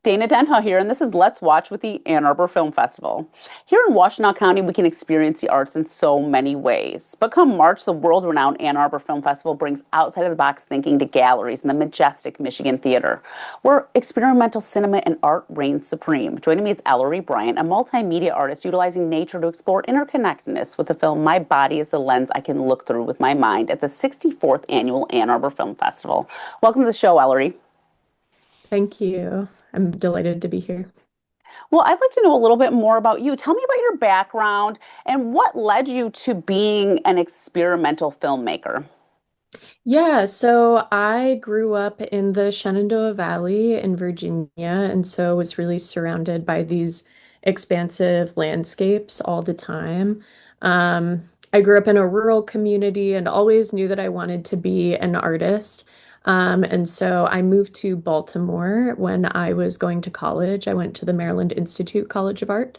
Dana Denha here, and this is Let's Watch with the Ann Arbor Film Festival. Here in Washtenaw County, we can experience the arts in so many ways. But come March, the world-renowned Ann Arbor Film Festival brings outside-of-the-box thinking to galleries in the majestic Michigan Theater, where experimental cinema and art reigns supreme. Joining me is Ellery Bryan, a multimedia artist utilizing nature to explore interconnectedness with the film My Body is a Lens I Can Look Through with My Mind at the 64th Annual Ann Arbor Film Festival. Welcome to the show, Ellery. Thank you. I'm delighted to be here. Well, I'd like to know a little bit more about you. Tell me about your background and what led you to being an experimental filmmaker. Yeah, so I grew up in the Shenandoah Valley in Virginia, and so was really surrounded by these expansive landscapes all the time. I grew up in a rural community and always knew that I wanted to be an artist. And so I moved to Baltimore when I was going to college. I went to the Maryland Institute College of Art.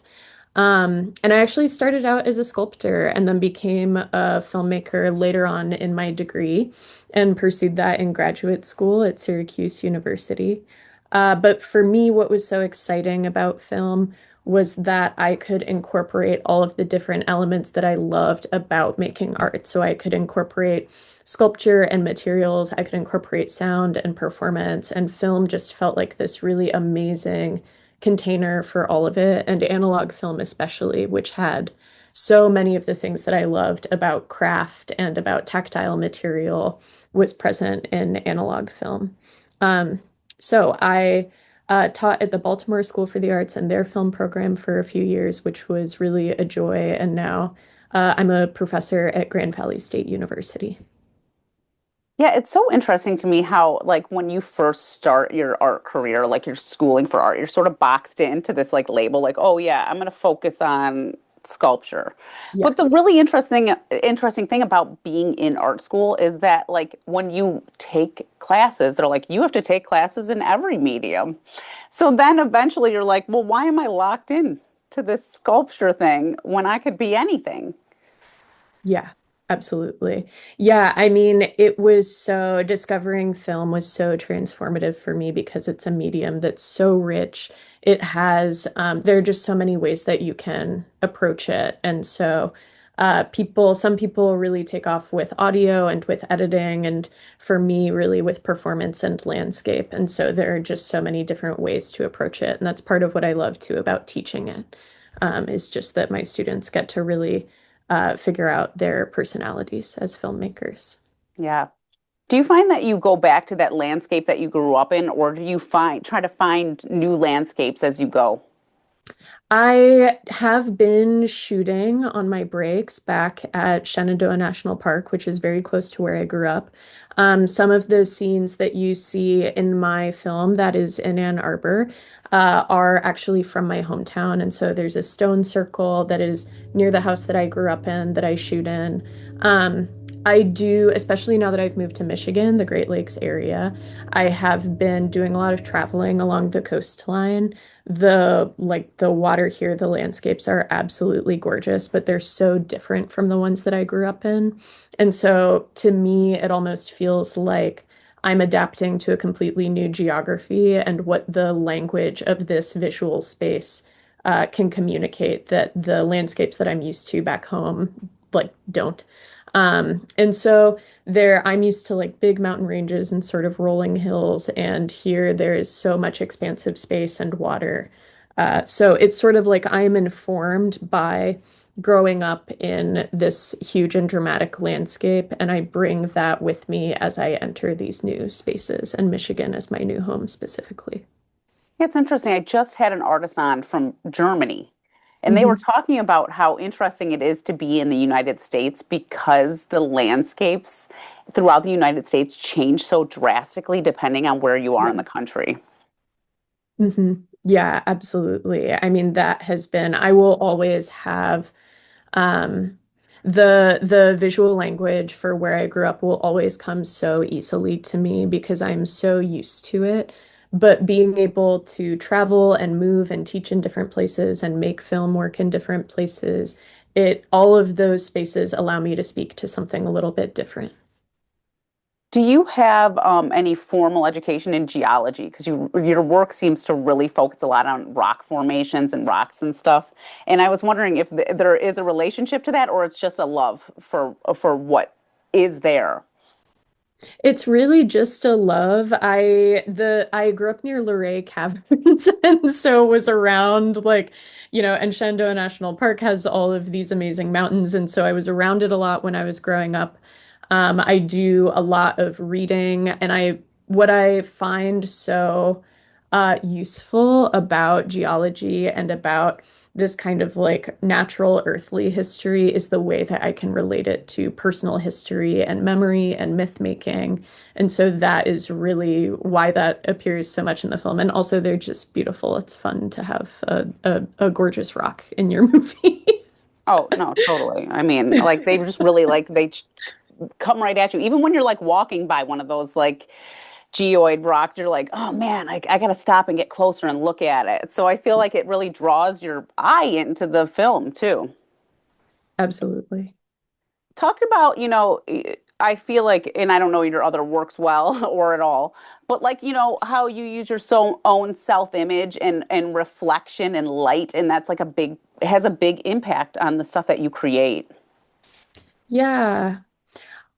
And I actually started out as a sculptor and then became a filmmaker later on in my degree and pursued that in graduate school at Syracuse University. But for me, what was so exciting about film was that I could incorporate all of the different elements that I loved about making art. So I could incorporate sculpture and materials, I could incorporate sound and performance, and film just felt like this really amazing container for all of it, and analog film especially, which had so many of the things that I loved about craft and about tactile material was present in analog film. Um, so I taught at the Baltimore School for the Arts and their film program for a few years, which was really a joy. And now I'm a professor at Grand Valley State University. Yeah, it's so interesting to me how, like, when you first start your art career, like you're schooling for art, you're sort of boxed into this like label, like, oh yeah, I'm going to focus on sculpture. But the Yes. really interesting thing about being in art school is that, like, when you take classes, they're like, you have to take classes in every medium. So then eventually you're like, well, why am I locked in to this sculpture thing when I could be anything? Yeah, absolutely. Yeah, I mean, it was so, discovering film was so transformative for me because it's a medium that's so rich. It has, there are just so many ways that you can approach it. And so, some people really take off with audio and with editing, and for me, really with performance and landscape. And so there are just so many different ways to approach it. And that's part of what I love too about teaching it, is just that my students get to really figure out their personalities as filmmakers. Yeah. Do you find that you go back to that landscape that you grew up in, or do you try to find new landscapes as you go? I have been shooting on my breaks back at Shenandoah National Park, which is very close to where I grew up. Some of the scenes that you see in my film that is in Ann Arbor are actually from my hometown. And so there's a stone circle that is near the house that I grew up in that I shoot in. Um, I do, especially now that I've moved to Michigan, the Great Lakes area, I have been doing a lot of traveling along the coastline. The water here, the landscapes are absolutely gorgeous, but they're so different from the ones that I grew up in. And so to me, it almost feels like I'm adapting to a completely new geography and what the language of this visual space can communicate that the landscapes that I'm used to back home like don't. And so there, I'm used to like big mountain ranges and sort of rolling hills, and here there is so much expansive space and water. So it's sort of like I'm informed by growing up in this huge and dramatic landscape, and I bring that with me as I enter these new spaces, and Michigan is my new home specifically. It's interesting. I just had an artist on from Germany, and they were Mhm. talking about how interesting it is to be in the United States because the landscapes throughout the United States change so drastically depending on where you are in Yeah. the country. Yeah, absolutely. I mean, that has been, I will always have um the visual language for where I grew up will always come so easily to me because I'm so used to it. But being able to travel and move and teach in different places and make film work in different places, all of those spaces allow me to speak to something a little bit different. Do you have any formal education in geology? Because your work seems to really focus a lot on rock formations and rocks and stuff. And I was wondering if there is a relationship to that, or it's just a love for what is there. It's really just a love. I grew up near Luray Caverns and so was around and Shenandoah National Park has all of these amazing mountains and so I was around it a lot when I was growing up. I do a lot of reading and I what I find so useful about geology and about this kind of like natural earthly history is the way that I can relate it to personal history and memory and myth making. And so that is really why that appears so much in the film. And also they're just beautiful. It's fun to have a gorgeous rock in your movie. Oh, no, totally. I mean, like they just really like come right at you. Even when you're like walking by one of those like geoid rock, you're like, oh man, I gotta stop and get closer and look at it. So I feel like it really draws your eye into the film too. Absolutely. Talked about, I feel like, and I don't know your other works well or at all, but like, how you use your own self-image and reflection and light, and that's like has a big impact on the stuff that you create. Yeah.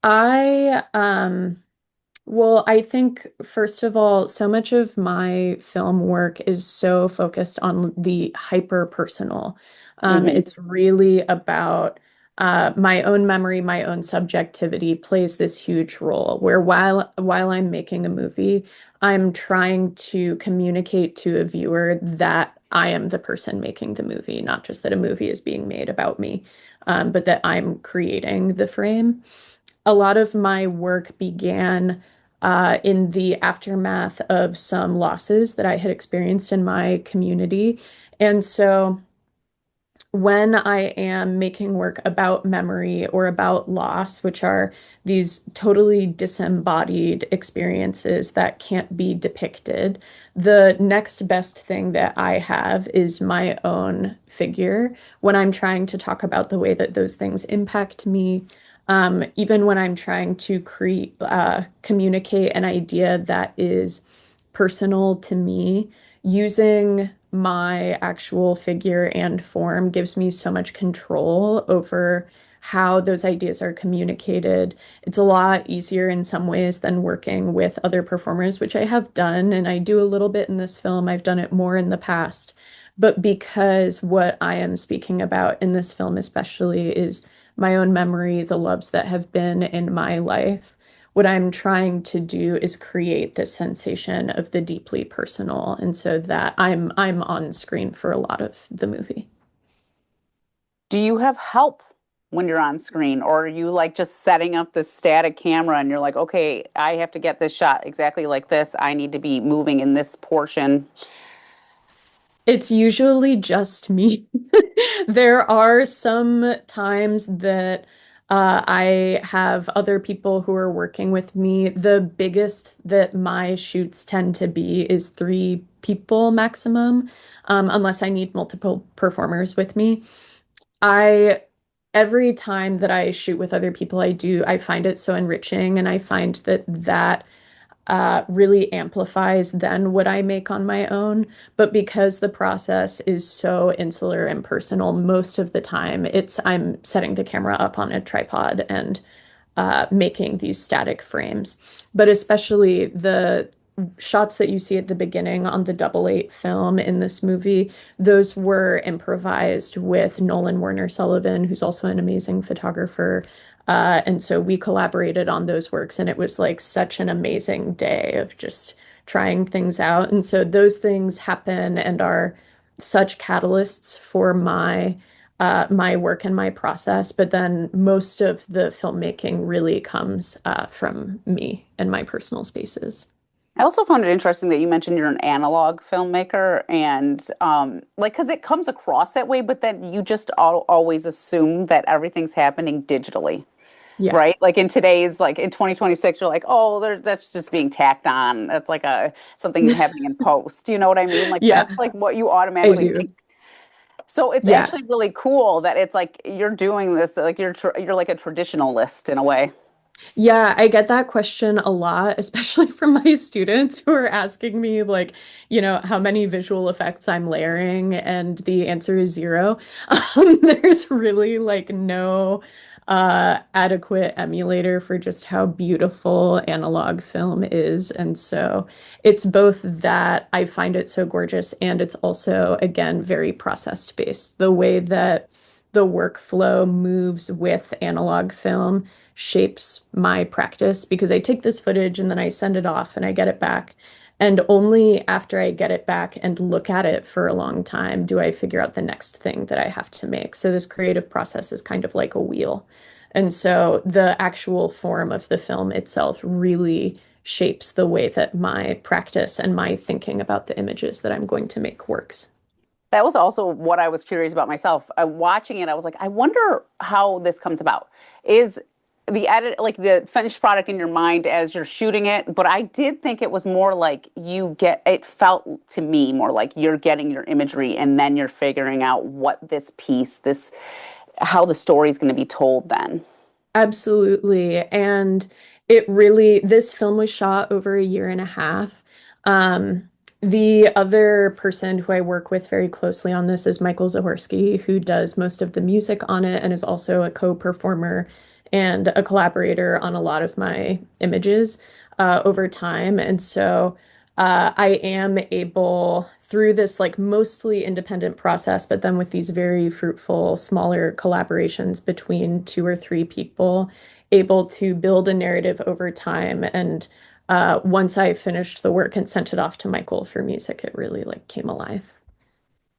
I Well, I think, first of all, so much of my film work is so focused on the hyper personal. Hmm. It's really about my own memory, my own subjectivity plays this huge role where while I'm making a movie, I'm trying to communicate to a viewer that I am the person making the movie, not just that a movie is being made about me, but that I'm creating the frame. A lot of my work began in the aftermath of some losses that I had experienced in my community. And so when I am making work about memory or about loss, which are these totally disembodied experiences that can't be depicted, the next best thing that I have is my own figure when I'm trying to talk about the way that those things impact me. Even when I'm trying to communicate an idea that is personal to me, using my actual figure and form gives me so much control over how those ideas are communicated. It's a lot easier in some ways than working with other performers, which I have done, and I do a little bit in this film. I've done it more in the past. But because what I am speaking about in this film, especially, is my own memory, the loves that have been in my life, what I'm trying to do is create this sensation of the deeply personal, and so that I'm on screen for a lot of the movie. Do you have help when you're on screen, or are you like just setting up this static camera and you're like, okay, I have to get this shot exactly like this. I need to be moving in this portion. It's usually just me. There are some times that I have other people who are working with me. The biggest that my shoots tend to be is three people maximum, unless I need multiple performers with me. I Every time that I shoot with other people, I find it so enriching, and I find that really amplifies then what I make on my own. But because the process is so insular and personal, most of the time I'm setting the camera up on a tripod and making these static frames. But especially the shots that you see at the beginning on the double eight film in this movie, those were improvised with Nolan Werner Sullivan, who's also an amazing photographer. And so we collaborated on those works, and it was like such an amazing day of just trying things out. And so those things happen and are such catalysts for my work and my process, but then most of the filmmaking really comes from me and my personal spaces. I also found it interesting that you mentioned you're an analog filmmaker and like because it comes across that way, but then you just always assume that everything's happening digitally, Yeah. right? Like in today's like in 2026, you're like, oh, that's just being tacked on. That's like a something happening in post. You know what I mean? Like that's Yeah, like what you I automatically think. do. So it's Yeah. actually really cool that it's like you're doing this like you're like a traditionalist in a way. Yeah, I get that question a lot, especially from my students who are asking me, like, how many visual effects I'm layering, and the answer is zero. There's really like no adequate emulator for just how beautiful analog film is. And so it's both that I find it so gorgeous, and it's also, again, very process based. The way that the workflow moves with analog film shapes my practice because I take this footage and then I send it off and I get it back. And only after I get it back and look at it for a long time do I figure out the next thing that I have to make. So this creative process is kind of like a wheel. And so the actual form of the film itself really shapes the way that my practice and my thinking about the images that I'm going to make works. That was also what I was curious about myself. Watching it, I was like, I wonder how this comes about. Is the edit like the finished product in your mind as you're shooting it? But I did think it was more like it felt to me more like you're getting your imagery and then you're figuring out what how the story is going to be told then. Absolutely. And it really, this film was shot over a year and a half. Um, the other person who I work with very closely on this is Michael Zahorsky, who does most of the music on it and is also a co-performer and a collaborator on a lot of my images over time. And so I am able, through this like mostly independent process, but then with these very fruitful, smaller collaborations between two or three people, able to build a narrative over time. And once I finished the work and sent it off to Michael for music, it really like came alive.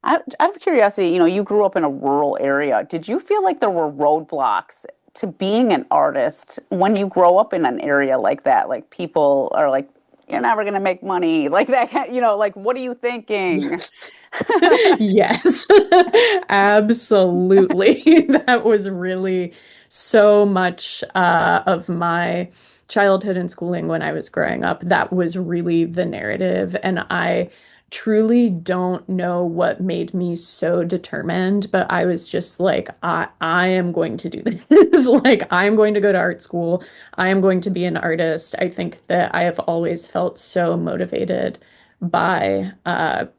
Out of curiosity, you grew up in a rural area. Did you feel like there were roadblocks to being an artist when you grow up in an area like that? Like people are like, you're never gonna make money, like that like what are you thinking? Yes. Yes, absolutely. That was really so much of my childhood and schooling when I was growing up. That was really the narrative. And I truly don't know what made me so determined, but I was just like, I am going to do this. Like, I'm going to go to art school. I am going to be an artist. I think that I have always felt so motivated by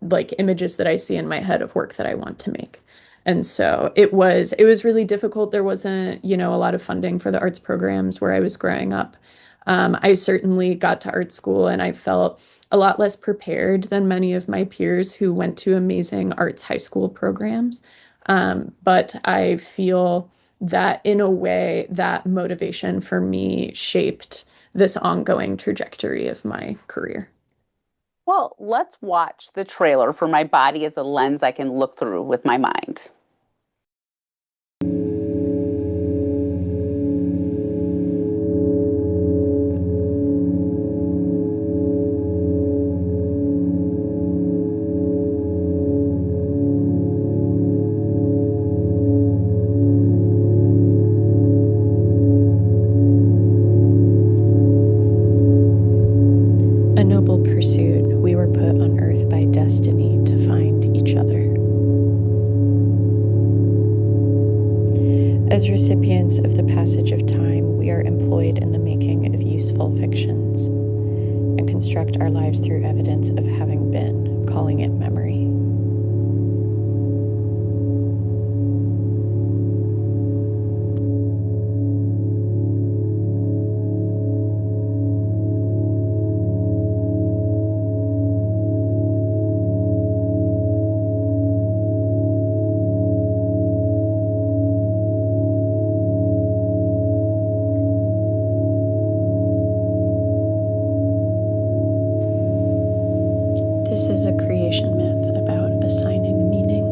like images that I see in my head of work that I want to make. And so it was really difficult. There wasn't, a lot of funding for the arts programs where I was growing up. I certainly got to art school and I felt a lot less prepared than many of my peers who went to amazing arts high school programs. But I feel that in a way, that motivation for me shaped this ongoing trajectory of my career. Well, let's watch the trailer for My Body as a Lens I Can Look Through with My Mind. A noble pursuit, we were put on earth by destiny to find each other. As recipients of the passage of time, we are employed in the making of useful fictions and construct our lives through evidence of having been, calling it memory. This is a creation myth about assigning meaning.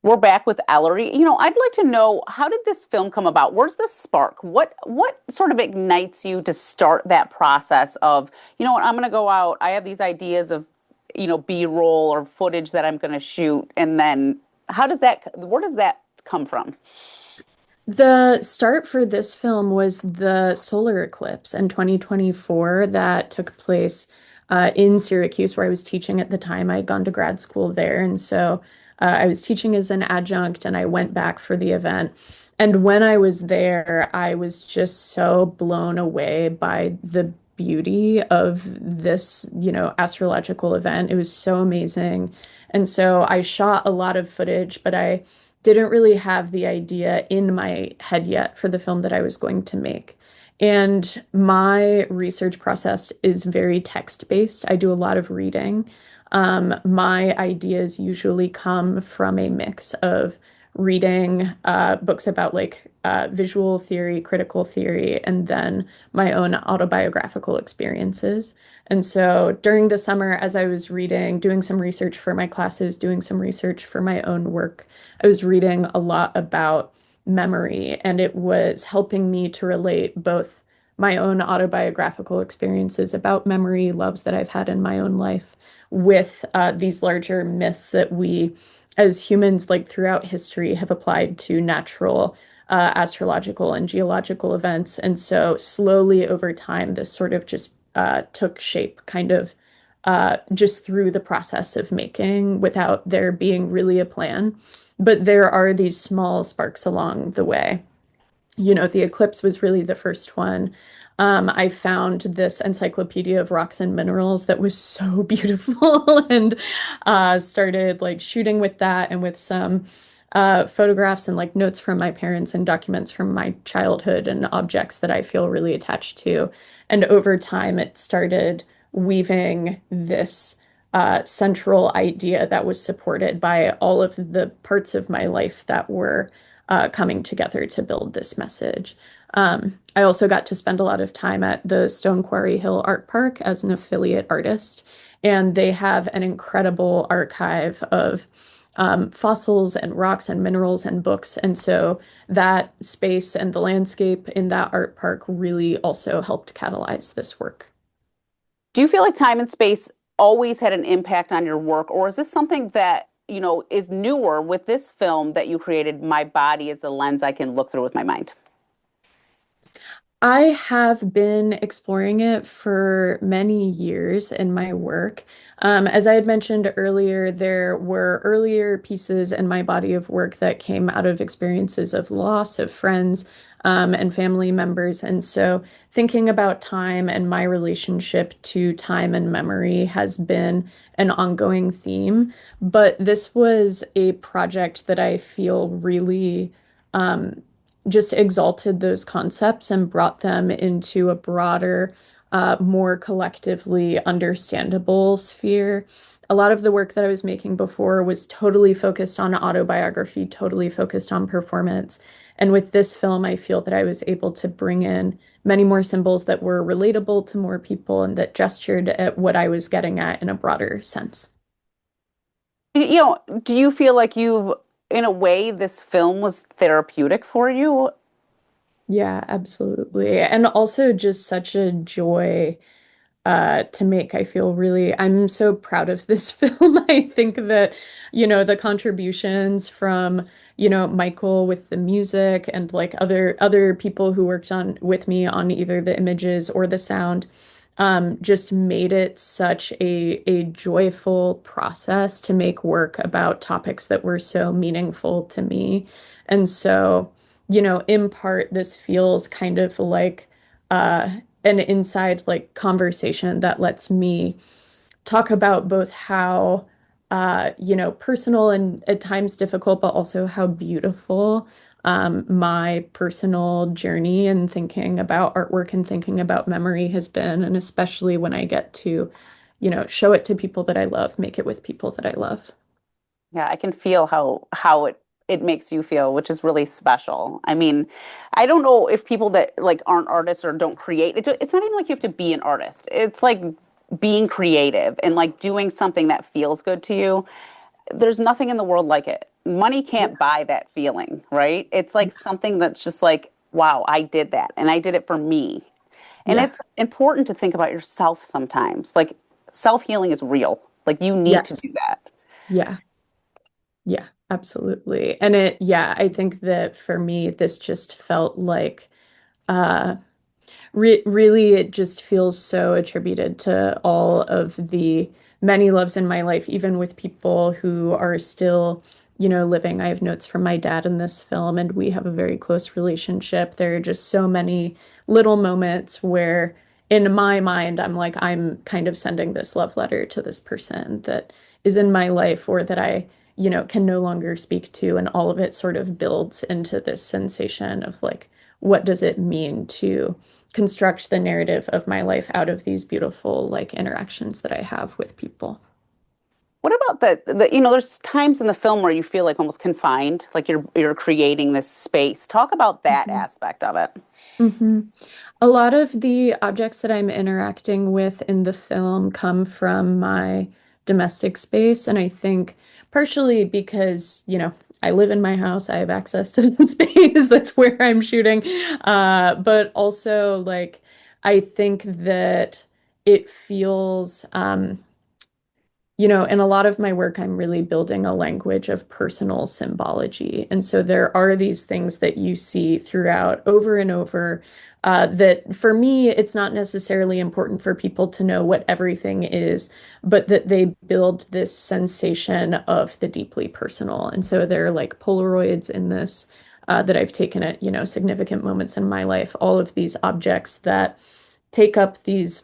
We're back with Ellery. I'd like to know, how did this film come about? Where's the spark? What sort of ignites you to start that process of, what, I'm going to go out. I have these ideas of, B-roll or footage that I'm going to shoot, and then where does that come from? The start for this film was the solar eclipse in 2024 that took place in Syracuse, where I was teaching at the time. I'd gone to grad school there. And so I was teaching as an adjunct and I went back for the event. And when I was there, I was just so blown away by the beauty of this, astrological event. It was so amazing. And so I shot a lot of footage, but I didn't really have the idea in my head yet for the film that I was going to make. And my research process is very text-based. I do a lot of reading. My ideas usually come from a mix of reading books about visual theory, critical theory, and then my own autobiographical experiences. And so during the summer, as I was reading, doing some research for my classes, doing some research for my own work, I was reading a lot about memory, and it was helping me to relate both my own autobiographical experiences about memory, loves that I've had in my own life, with these larger myths that we, as humans, like throughout history, have applied to natural astrological and geological events. And so, slowly over time, this sort of just took shape, kind of just through the process of making without there being really a plan. But there are these small sparks along the way. The eclipse was really the first one. I found this encyclopedia of rocks and minerals that was so beautiful and started like shooting with that and with some photographs and like notes from my parents and documents from my childhood and objects that I feel really attached to. And over time, it started weaving this central idea that was supported by all of the parts of my life that were coming together to build this message. I also got to spend a lot of time at the Stone Quarry Hill Art Park as an affiliate artist, and they have an incredible archive of fossils and rocks and minerals and books. And so that space and the landscape in that art park really also helped catalyze this work. Do you feel like time and space always had an impact on your work, or is this something that, is newer with this film that you created, My Body is a Lens I Can Look Through with My Mind? I have been exploring it for many years in my work. As I had mentioned earlier, there were earlier pieces in my body of work that came out of experiences of loss of friends, and family members. And so thinking about time and my relationship to time and memory has been an ongoing theme. But this was a project that I feel really just exalted those concepts and brought them into a broader, more collectively understandable sphere. A lot of the work that I was making before was totally focused on autobiography, totally focused on performance. And with this film, I feel that I was able to bring in many more symbols that were relatable to more people and that gestured at what I was getting at in a broader sense. Do you feel like in a way, this film was therapeutic for you? Yeah, absolutely. And also just such a joy to make. I'm so proud of this film. I think that, the contributions from, Michael with the music and like other people who worked on with me on either the images or the sound, just made it such a joyful process to make work about topics that were so meaningful to me. And so, in part, this feels kind of like uh an inside like conversation that lets me talk about both how personal and at times difficult, but also how beautiful my personal journey and thinking about artwork and thinking about memory has been, and especially when I get to, show it to people that I love, make it with people that I love. Yeah, I can feel how it makes you feel, which is really special. I mean, I don't know if people that like aren't artists or don't create, it's not even like you have to be an artist. It's like being creative and like doing something that feels good to you. There's nothing in the world like it. Money can't Yeah. buy that feeling, right? It's like something that's just like, wow, I did that and I did it for me. And Yeah. it's important to think about yourself sometimes. Like self-healing is real. Like you need to do Yes. that. Yeah. Yeah. Absolutely. And yeah, I think that for me, this just felt like, uh, really, it just feels so attributed to all of the many loves in my life, even with people who are still, living. I have notes from my dad in this film, and we have a very close relationship. There are just so many little moments where, in my mind, I'm like, I'm kind of sending this love letter to this person that is in my life or that I, can no longer speak to. And all of it sort of builds into this sensation of like, what does it mean to construct the narrative of my life out of these beautiful like interactions that I have with people. What about there's times in the film where you feel like almost confined, like you're creating this space. Talk about that Mhm. aspect of it. hmm A lot of the objects that I'm interacting with in the film come from my domestic space, and I think partially because, I live in my house, I have access to that space, that's where I'm shooting. But also like I think that it feels in a lot of my work, I'm really building a language of personal symbology. And so there are these things that you see throughout over and over that for me, it's not necessarily important for people to know what everything is, but that they build this sensation of the deeply personal. And so there are like Polaroids in this that I've taken at, significant moments in my life, all of these objects that take up these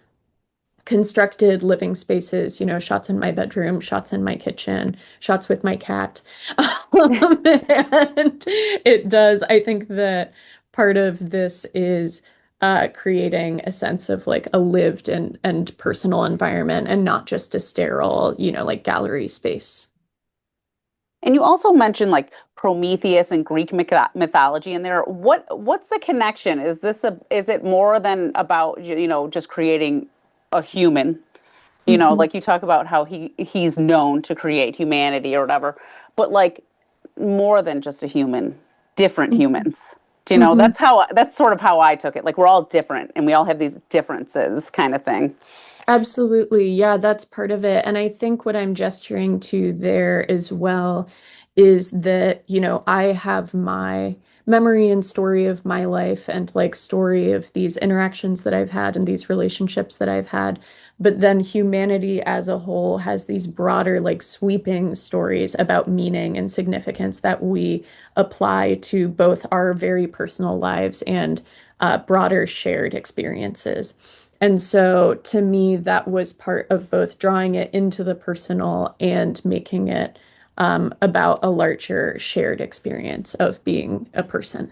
constructed living spaces, shots in my bedroom, shots in my kitchen, shots with my cat. And it does, I think that part of this is creating a sense of like a lived and personal environment and not just a sterile, like gallery space. And you also mentioned like Prometheus and Greek mythology in there. What's the connection? Is it more than about just creating a human? Mhm, Like you talk about how he's known to create humanity or whatever, but like more than just a human, different mhm, humans. mhm. That's sort of how I took it. Like we're all different and we all have these differences kind of thing. Absolutely. Yeah, that's part of it. And I think what I'm gesturing to there as well is that, I have my memory and story of my life and like story of these interactions that I've had and these relationships that I've had. But then humanity as a whole has these broader, like sweeping stories about meaning and significance that we apply to both our very personal lives and broader shared experiences. And so to me, that was part of both drawing it into the personal and making it about a larger shared experience of being a person.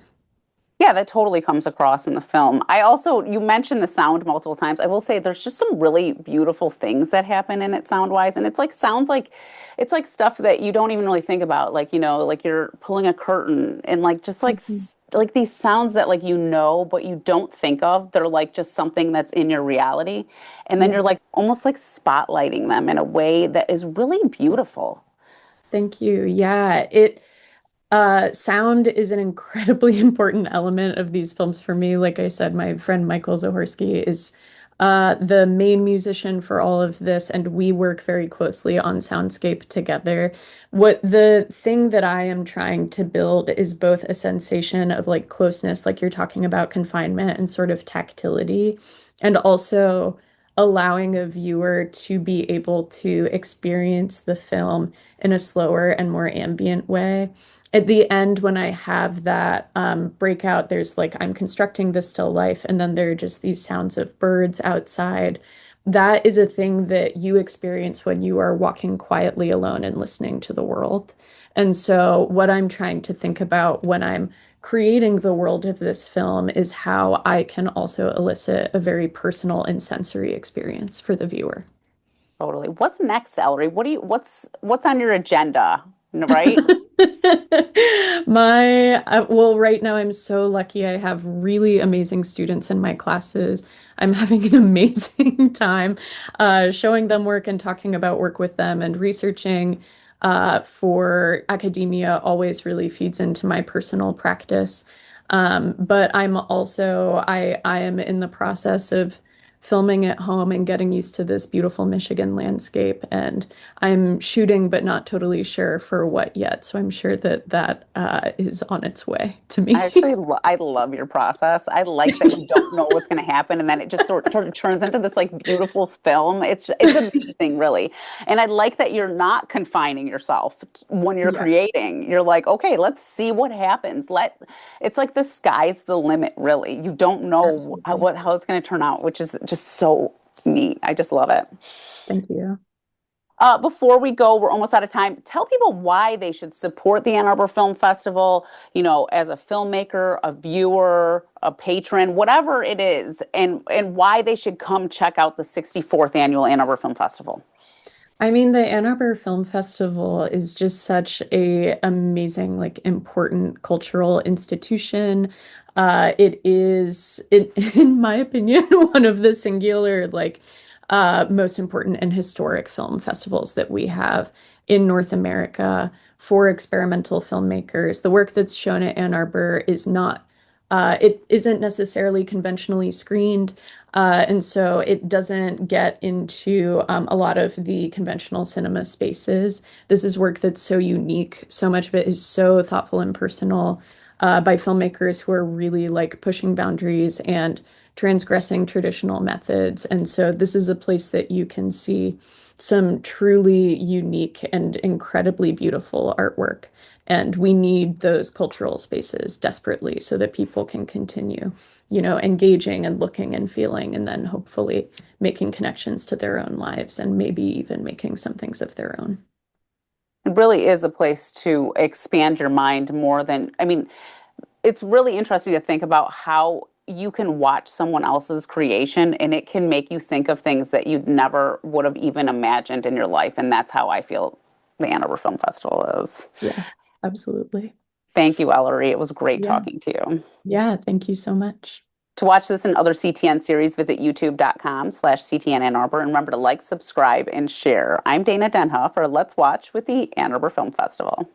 Yeah, that totally comes across in the film. You mentioned the sound multiple times. I will say there's just some really beautiful things that happen in it sound wise. And it's like stuff that you don't even really think about. Like, like you're pulling a curtain and like just Mhm. like these sounds that like but you don't think of. They're like just something that's in your reality. And then Yeah, you're like almost like spotlighting them in a way that is really beautiful. thank you. Yeah, sound is an incredibly important element of these films for me. Like I said, my friend Michael Zahorsky is the main musician for all of this, and we work very closely on soundscape together. What the thing that I am trying to build is both a sensation of like closeness, like you're talking about confinement and sort of tactility, and also allowing a viewer to be able to experience the film in a slower and more ambient way. At the end, when I have that breakout, there's like I'm constructing the still life, and then there are just these sounds of birds outside. That is a thing that you experience when you are walking quietly alone and listening to the world. And so, what I'm trying to think about when I'm creating the world of this film is how I can also elicit a very personal and sensory experience for the viewer. Totally. What's next, Ellery? What's on your agenda? Right? Well, right now I'm so lucky. I have really amazing students in my classes. I'm having an amazing time showing them work and talking about work with them and researching for academia always really feeds into my personal practice. But I am in the process of filming at home and getting used to this beautiful Michigan landscape. And I'm shooting, but not totally sure for what yet. So I'm sure that is on its way to me. I love your process. I like that we don't know what's going to happen, and then it just sort of turns into this like beautiful film. It's amazing, really. And I like that you're not confining yourself when you're Yeah, creating. You're like, okay, let's see what happens. It's like the sky's the limit, really. You don't know absolutely. how it's going to turn out, which is just so neat. I just love it. Thank you. Before we go, we're almost out of time. Tell people why they should support the Ann Arbor Film Festival, as a filmmaker, a viewer, a patron, whatever it is, and why they should come check out the 64th annual Ann Arbor Film Festival. I mean, the Ann Arbor Film Festival is just such a amazing, like, important cultural institution. It is, in my opinion, one of the singular, like, most important and historic film festivals that we have in North America for experimental filmmakers. The work that's shown at Ann Arbor is not, it isn't necessarily conventionally screened. And so it doesn't get into a lot of the conventional cinema spaces. This is work that's so unique. So much of it is so thoughtful and personal by filmmakers who are really like pushing boundaries and transgressing traditional methods. And so this is a place that you can see some truly unique and incredibly beautiful artwork. And we need those cultural spaces desperately so that people can continue, engaging and looking and feeling, and then hopefully making connections to their own lives and maybe even making some things of their own. It really is a place to expand your mind more than, I mean, it's really interesting to think about how you can watch someone else's creation and it can make you think of things that you never would have even imagined in your life. And that's how I feel the Ann Arbor Film Festival is. Yeah, absolutely. Thank you, Ellery. It was great Yeah. talking to you. Yeah. Thank you so much. To watch this and other CTN series, visit youtube.com/CTN Ann Arbor. And remember to like, subscribe, and share. I'm Dana Denhoff for Let's Watch with the Ann Arbor Film Festival.